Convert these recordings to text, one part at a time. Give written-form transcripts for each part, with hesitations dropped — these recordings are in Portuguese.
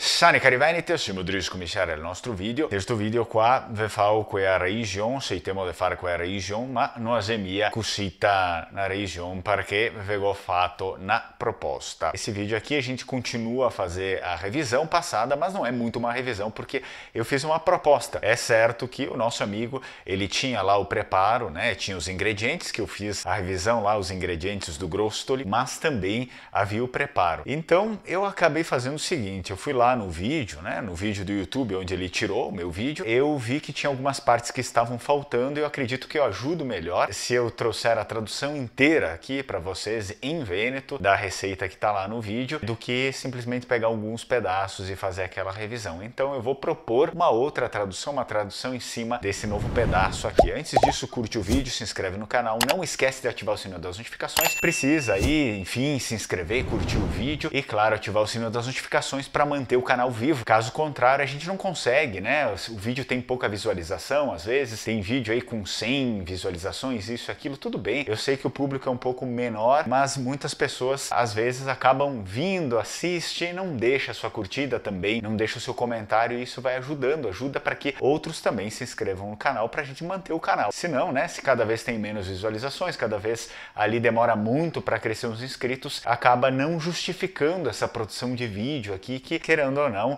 Sani cari Veneti, siamo riusciti a cominciare il nostro video. Questo video qua vi fa quella regione, sentiamo di fare quella regione, ma non è mia cosita na regione perché vi ho fatto una proposta. Esse vídeo aqui a gente continua a fazer a revisão passada, mas não é muito uma revisão porque eu fiz uma proposta. É certo que o nosso amigo, ele tinha lá o preparo, né? Tinha os ingredientes que eu fiz a revisão lá, os ingredientes do Grostoli, mas também havia o preparo. Então eu acabei fazendo o seguinte, eu fui lá no vídeo, né, no vídeo do YouTube onde ele tirou o meu vídeo, eu vi que tinha algumas partes que estavam faltando e eu acredito que eu ajudo melhor se eu trouxer a tradução inteira aqui para vocês em Vêneto da receita que está lá no vídeo, do que simplesmente pegar alguns pedaços e fazer aquela revisão. Então eu vou propor uma outra tradução, uma tradução em cima desse novo pedaço aqui. Antes disso, curte o vídeo, se inscreve no canal, não esquece de ativar o sino das notificações, precisa aí, enfim, se inscrever, curtir o vídeo e, claro, ativar o sino das notificações para manter o canal vivo. Caso contrário, a gente não consegue, né? O vídeo tem pouca visualização, às vezes tem vídeo aí com 100 visualizações, isso, aquilo, tudo bem. Eu sei que o público é um pouco menor, mas muitas pessoas às vezes acabam vindo, assistem, não deixa a sua curtida também, não deixa o seu comentário e isso vai ajudando, ajuda para que outros também se inscrevam no canal para a gente manter o canal. Se não, né? Se cada vez tem menos visualizações, cada vez ali demora muito para crescer os inscritos, acaba não justificando essa produção de vídeo aqui que, querendo ou não,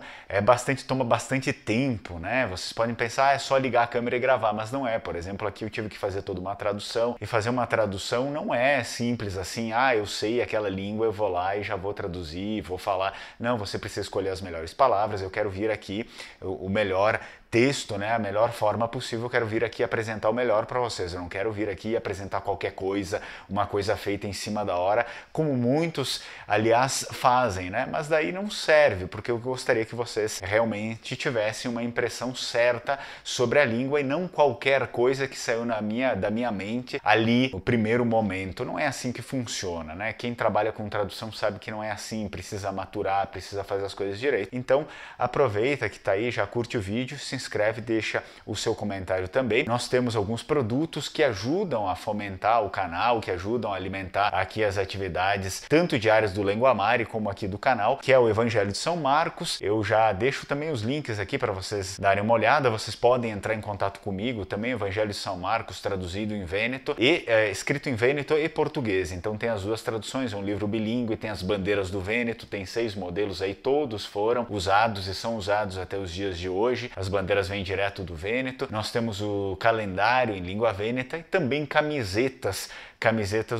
toma bastante tempo, né? Vocês podem pensar, é só ligar a câmera e gravar, mas não é. Por exemplo, aqui eu tive que fazer toda uma tradução, e fazer uma tradução não é simples assim, eu sei aquela língua, eu vou lá e já vou traduzir, vou falar. Não, você precisa escolher as melhores palavras, eu quero vir aqui o melhor texto, né, a melhor forma possível, eu quero vir aqui apresentar o melhor para vocês, eu não quero vir aqui apresentar qualquer coisa, uma coisa feita em cima da hora, como muitos, aliás, fazem, né, mas daí não serve, porque eu gostaria que vocês realmente tivessem uma impressão certa sobre a língua e não qualquer coisa que saiu da minha mente ali no primeiro momento. Não é assim que funciona, né, quem trabalha com tradução sabe que não é assim, precisa maturar, precisa fazer as coisas direito. Então aproveita que tá aí, já curte o vídeo, se inscreve, deixa o seu comentário também. Nós temos alguns produtos que ajudam a fomentar o canal, que ajudam a alimentar aqui as atividades, tanto diárias do Lenguamare como aqui do canal, que é o Evangelho de São Marcos. Eu já deixo também os links aqui para vocês darem uma olhada, vocês podem entrar em contato comigo também, Evangelho de São Marcos, traduzido em Vêneto, e escrito em Vêneto e português, então tem as duas traduções, é um livro bilíngue, tem as bandeiras do Vêneto, tem 6 modelos aí, todos foram usados e são usados até os dias de hoje, as bandeiras vêm direto do Vêneto. Nós temos o calendário em língua vêneta e também camisetas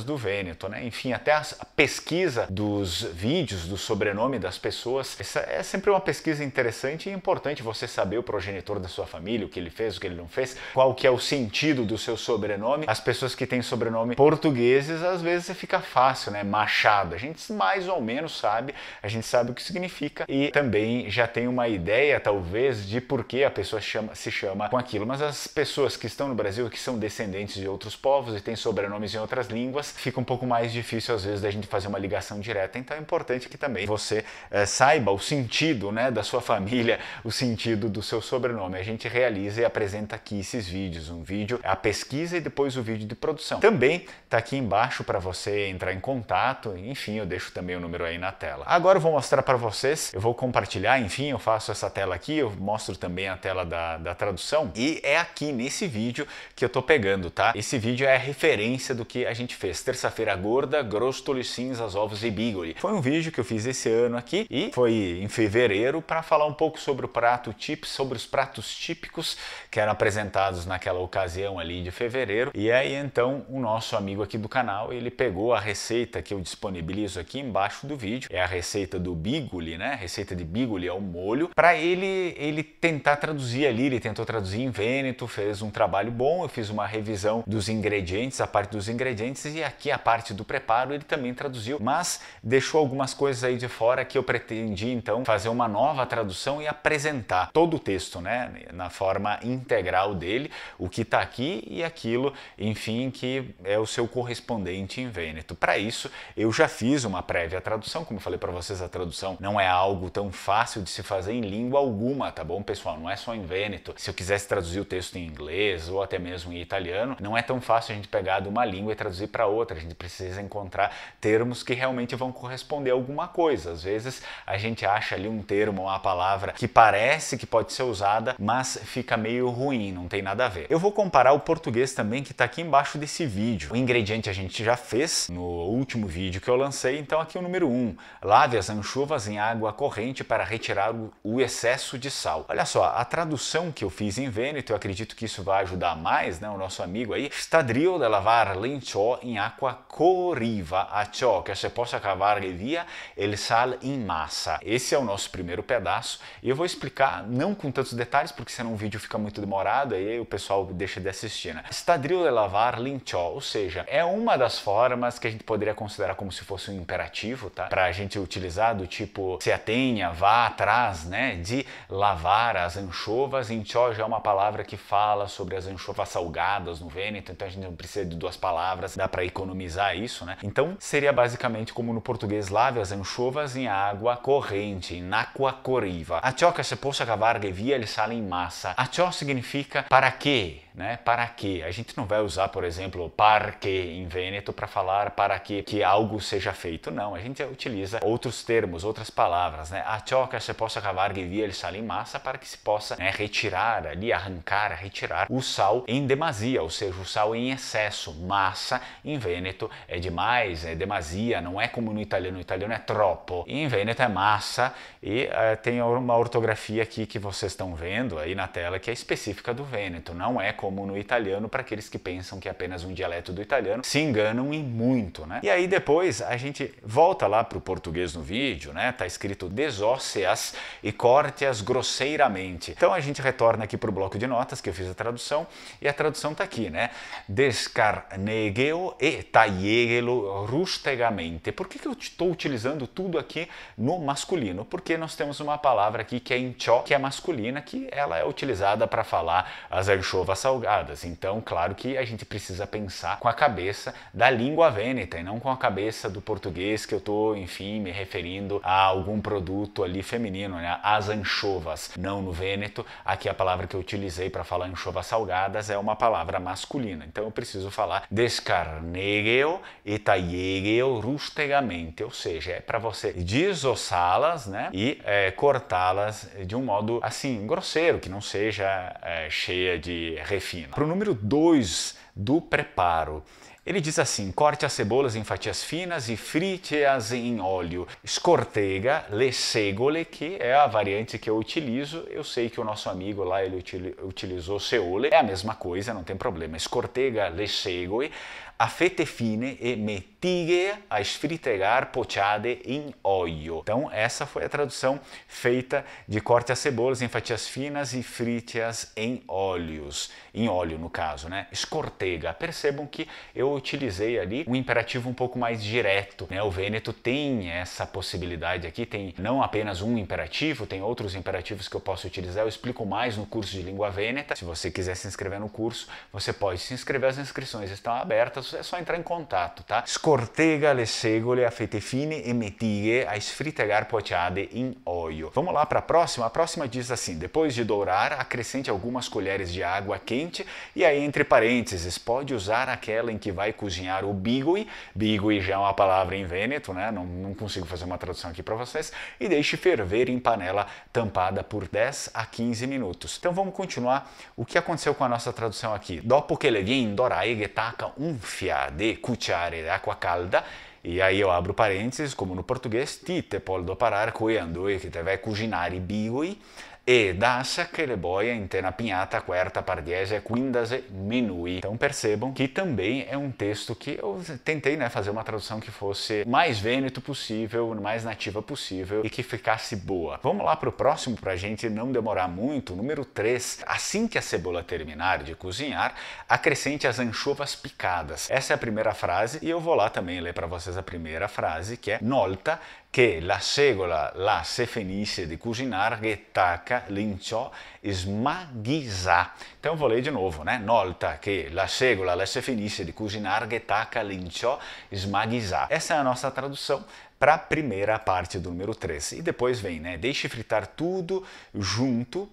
do Vêneto, né? Enfim, até a pesquisa dos vídeos, do sobrenome das pessoas, essa é sempre uma pesquisa interessante e importante você saber o progenitor da sua família, o que ele fez, o que ele não fez, qual que é o sentido do seu sobrenome. As pessoas que têm sobrenome portugueses, às vezes fica fácil, né? Machado, a gente mais ou menos sabe, a gente sabe o que significa e também já tem uma ideia, talvez, de por que a pessoa se chama com aquilo, mas as pessoas que estão no Brasil, que são descendentes de outros povos e têm sobrenomes em outras línguas, fica um pouco mais difícil às vezes da gente fazer uma ligação direta, então é importante que também você saiba o sentido, né, da sua família, o sentido do seu sobrenome. A gente realiza e apresenta aqui esses vídeos, um vídeo, a pesquisa e depois o vídeo de produção. Também tá aqui embaixo para você entrar em contato, enfim, eu deixo também o número aí na tela. Agora eu vou mostrar para vocês, eu vou compartilhar, enfim, eu faço essa tela aqui, eu mostro também a tela da tradução e é aqui nesse vídeo que eu tô pegando, tá? Esse vídeo é a referência do que a gente fez. Terça-feira gorda, Grostoli, cinzas, ovos e bigoli. Foi um vídeo que eu fiz esse ano aqui e foi em fevereiro para falar um pouco sobre o prato típico, sobre os pratos típicos que eram apresentados naquela ocasião ali de fevereiro. E aí então o nosso amigo aqui do canal, ele pegou a receita que eu disponibilizo aqui embaixo do vídeo, é a receita do bigoli, né? Receita de bigoli ao molho, para ele tentar traduzir ali, ele tentou traduzir em Vêneto, fez um trabalho bom, eu fiz uma revisão dos ingredientes, a parte dos ingredientes e aqui a parte do preparo ele também traduziu, mas deixou algumas coisas aí de fora que eu pretendi então fazer uma nova tradução e apresentar todo o texto, né, na forma integral dele, o que está aqui e aquilo, enfim, que é o seu correspondente em Vêneto. Para isso eu já fiz uma prévia tradução, como eu falei para vocês, a tradução não é algo tão fácil de se fazer em língua alguma, tá bom, pessoal? Não é só em Vêneto. Se eu quisesse traduzir o texto em inglês ou até mesmo em italiano, não é tão fácil a gente pegar de uma língua e traduzir para outra, a gente precisa encontrar termos que realmente vão corresponder a alguma coisa. Às vezes a gente acha ali um termo, uma palavra que parece que pode ser usada, mas fica meio ruim, não tem nada a ver. Eu vou comparar o português também, que está aqui embaixo desse vídeo. O ingrediente a gente já fez no último vídeo que eu lancei, então aqui o número 1. Lave as anchovas em água corrente para retirar o excesso de sal. Olha só, a tradução que eu fiz em Vêneto, eu acredito que isso vai ajudar mais, né, o nosso amigo aí. Stadio de lavar l'enciò in acqua corriva a ciò che si possa cavar via il sal in massa. Esse é o nosso primeiro pedaço e eu vou explicar, não com tantos detalhes, porque senão o vídeo fica muito demorado, aí o pessoal deixa de assistir, né? Stadio de lavar l'enciò, ou seja, é uma das formas que a gente poderia considerar como se fosse um imperativo, tá? Pra gente utilizar do tipo se atenha, vá atrás, né? De lavar as anchovas. Enciò já é uma palavra que fala sobre as anchovas salgadas no Vêneto, então a gente não precisa de duas palavras, dá para economizar isso, né? Então seria basicamente como no português, lave as anchovas em água corrente, in acqua corriva. A ciò che si possa cavar via il sale in massa. A ciò significa para quê, né? Para quê? A gente não vai usar, por exemplo, parce em Vêneto para falar para que algo seja feito. Não, a gente utiliza outros termos, outras palavras, né? A ciò che si possa cavar via il sale in massa, para que se possa, né, retirar ali, arrancar, retirar o sal em demasia, ou seja, o sal em excesso. Massa em Vêneto é demais, é demasia, não é como no italiano é troppo. E em Vêneto é massa e tem uma ortografia aqui que vocês estão vendo aí na tela que é específica do Vêneto, não é como no italiano. Para aqueles que pensam que é apenas um dialeto do italiano, se enganam e muito, né? E aí depois a gente volta lá para o português no vídeo, né? Tá escrito desósseas e corte-as grosseiramente. Então a gente retorna aqui para o bloco de notas que eu fiz a tradução e a tradução tá aqui, né? Descarnegueo e taglielo rustegamente. Por que eu estou utilizando tudo aqui no masculino? Porque nós temos uma palavra aqui que é enciò, que é masculina, que ela é utilizada para falar as anchovas salgadas. Então, claro que a gente precisa pensar com a cabeça da língua vêneta e não com a cabeça do português que eu estou, enfim, me referindo a algum produto ali feminino, né? As anchovas. Não no Vêneto, aqui a palavra que eu utilizei para falar anchovas salgadas é uma palavra masculina. Então eu preciso falar descarnegueo e tagliegeo rustegamente, ou seja, é para você desossá-las, né? E cortá-las de um modo assim grosseiro, que não seja cheia de refino. Para o número 2 do preparo, ele diz assim: corte as cebolas em fatias finas e frite-as em óleo. Scortega le segole, que é a variante que eu utilizo. Eu sei que o nosso amigo lá, ele utilizou seole. É a mesma coisa, não tem problema. Scortega le segole a fette fine e mettighe a sfrittegar pocciate in olio. Então essa foi a tradução feita de corte as cebolas em fatias finas e frite-as em óleos. Em óleo no caso, né? Scortega. Percebam que eu utilizei ali um imperativo um pouco mais direto, né? O Vêneto tem essa possibilidade aqui, tem não apenas um imperativo, tem outros imperativos que eu posso utilizar. Eu explico mais no curso de língua vêneta. Se você quiser se inscrever no curso, você pode se inscrever, as inscrições estão abertas, é só entrar em contato, tá? Scortega le segole a fette fine e mettighe a sfrittegar pocciate in olio. Vamos lá para a próxima. A próxima diz assim: depois de dourar, acrescente algumas colheres de água quente e aí entre parênteses, pode usar aquela em que vai cozinhar o bigui. Bigui já é uma palavra em Vêneto, né? Não consigo fazer uma tradução aqui para vocês. E deixe ferver em panela tampada por 10 a 15 minutos. Então vamos continuar. O que aconteceu com a nossa tradução aqui? Dopo che le viene dorai taca unfia de cucciare d'acqua calda. E aí eu abro parênteses, como no português, ti te poldo parar quando che te vai cucinare i bigui e lascia che le boia in una pignata quarta par 10 15 minuti. Então percebam que também é um texto que eu tentei, né, fazer uma tradução que fosse mais vêneto possível, mais nativa possível e que ficasse boa. Vamos lá para o próximo, para a gente não demorar muito. Número 3. Assim que a cebola terminar de cozinhar, acrescente as anchovas picadas. Essa é a primeira frase e eu vou lá também ler para vocês a primeira frase, que é nolta che la segola la se finisce di cucinar che tacca l'inciò smaghisa. Então eu vou ler de novo, né? Nolta che la segola la se finisce di cucinar che tacca l'inciò smaghisa. Essa é a nossa tradução. para a primeira parte do número 3. E depois vem, né? Deixe fritar tudo junto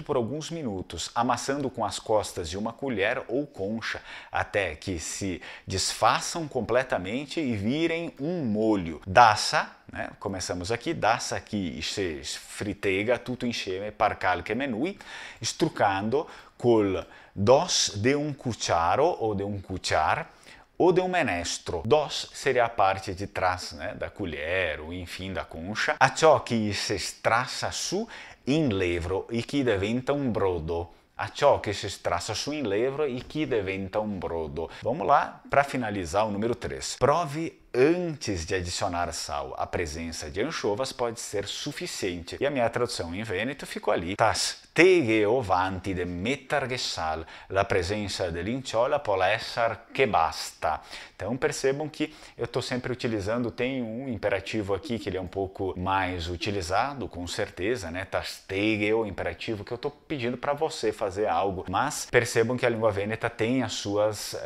por alguns minutos, amassando com as costas de uma colher ou concha, até que se desfaçam completamente e virem um molho. Dassa, né? Começamos aqui, dassa que se fritega tutto insieme per qualche minute, struccando col dos de un cucciaro ou de un cucciar, ou de um menestro. Dos seria a parte de trás, né, da colher, ou enfim, da concha. A ciò che si strassa su in levro e che diventa un brodo. A ciò che si strassa su in levro e che diventa un brodo. Vamos lá, para finalizar o número 3. Prove antes de adicionar sal. A presença de anchovas pode ser suficiente. E a minha tradução em vêneto ficou ali. Tas teghe ovanti de mettere che sal. La presença dell'inciola può essere che basta. Então percebam que eu estou sempre utilizando, tem um imperativo aqui que ele é um pouco mais utilizado, com certeza, né? Tas teghe o imperativo que eu estou pedindo para você fazer algo. Mas percebam que a língua vêneta tem as suas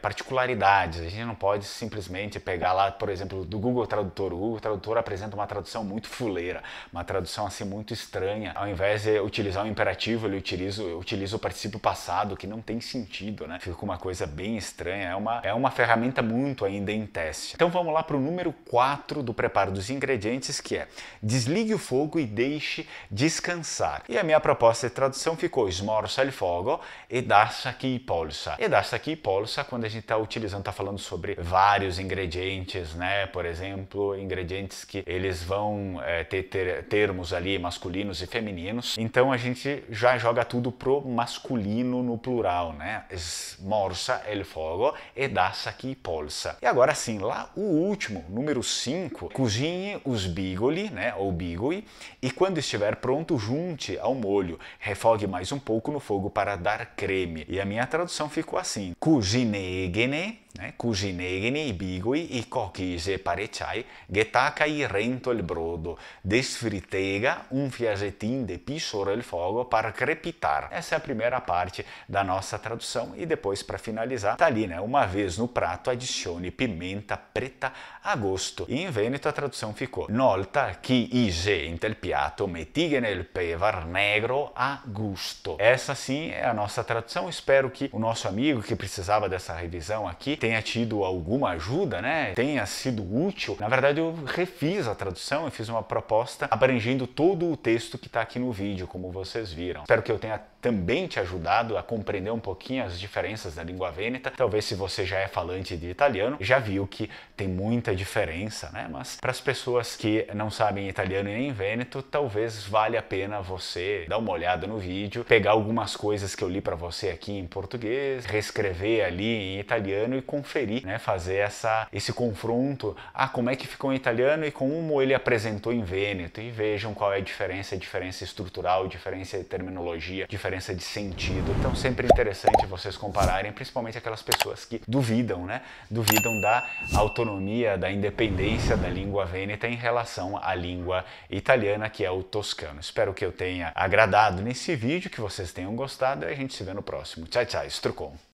particularidades. A gente não pode simplesmente pegar lá, por exemplo, do Google Tradutor. O Google Tradutor apresenta uma tradução muito fuleira, uma tradução assim muito estranha. Ao invés de utilizar o imperativo, ele utiliza o particípio passado, que não tem sentido, né? Fica uma coisa bem estranha, é uma ferramenta muito ainda em teste. Então vamos lá para o número 4 do preparo dos ingredientes, que é: desligue o fogo e deixe descansar. E a minha proposta de tradução ficou: smorza il fogo e lascia che polsa. E lascia che polsa, quando a gente está falando sobre vários ingredientes, né? Por exemplo, ingredientes que eles vão ter termos ali masculinos e femininos. Então a gente já joga tudo pro masculino no plural, né? Smorza il fogo e lascia che polsa. E agora sim, lá o último, número 5, cozinhe os bigoli, né? Ou bigoi, e quando estiver pronto, junte ao molho. Refogue mais um pouco no fogo para dar creme. E a minha tradução ficou assim: cucineghene, né? Cucineghene i bigoi e coquise parecciai, getacai rento il brodo, desfritega un fiasetin de pisore il fogo para crepitar. Essa é a primeira parte da nossa tradução. E depois, para finalizar, tá ali, né? Uma vez no prato, adicione pimenta preta a gosto. E em vêneto a tradução ficou: nolta chi ise in tel piatto mettighe nel pevar negro a gusto. Essa sim é a nossa tradução. Espero que o nosso amigo que precisava dessa revisão aqui tenha tido alguma ajuda, né? Tenha sido útil. Na verdade, eu refiz a tradução, eu fiz uma proposta abrangendo todo o texto que está aqui no vídeo, como vocês viram. Espero que eu tenha também te ajudado a compreender um pouquinho as diferenças da língua vêneta. Talvez, se você já é falante de italiano, já viu que tem muita diferença, né? Mas para as pessoas que não sabem italiano e nem vêneto, talvez valha a pena você dar uma olhada no vídeo, pegar algumas coisas que eu li para você aqui em português, reescrever ali em italiano e conferir, né? Fazer esse confronto. Como é que ficou em italiano e como ele apresentou em vêneto, e vejam qual é a diferença estrutural, diferença de terminologia, diferença de sentido. Então sempre interessante vocês compararem, principalmente aquelas pessoas que duvidam, né? Duvidam da autonomia, da independência da língua vêneta em relação à língua italiana, que é o toscano. Espero que eu tenha agradado nesse vídeo, que vocês tenham gostado, e a gente se vê no próximo. Tchau, tchau, Strucon!